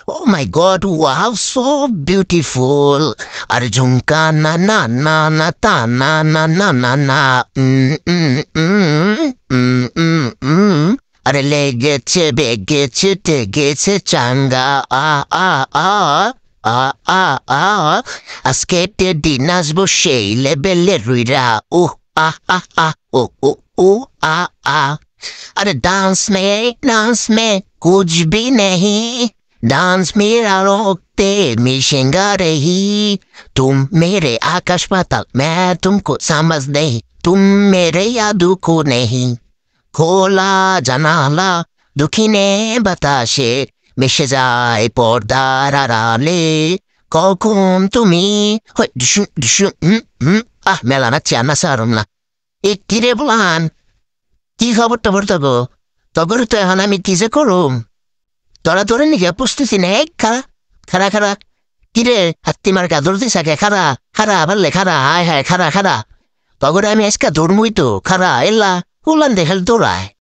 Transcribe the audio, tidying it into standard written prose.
Oh my God, wow, so beautiful. আরে ঝুমকা না না না না তা না না না না না আরে লেগেছে বেগেছে টেগেছে চাঙ্গা আ আ আ আ আ আ আজকে দিন আসবো সেই লেভেলের রুইরা আ আ আ ও ও ও আ আ अरे डांस में कुछ भी नहीं डांस मेरा रोकते मिशेंगा रही तुम मेरे आकाश पाताल मैं तुमको समझ नहीं तुम मेरे यादों को नहीं খোলা জানালা দক্ষিণে বাতাসে মিশে যায় পর্দার আড়ালে কখন তুমি মেলা নাচছি আর নাচা আরম না এ কিরে বলান কি খবর টবর তগো তগর তো এখন আমি কি যে করুম তোরা তোরে নিকে পুষতেছি না খারা খারা খারা কিরে হাত্তিমার গাদর দিস আগে খারা খারা ভাল্লে খারা হায় হায় খারা খারা তগরে আমি আজকে ধর্মই তো খারা এল্লা উলান দেখাল তোরায়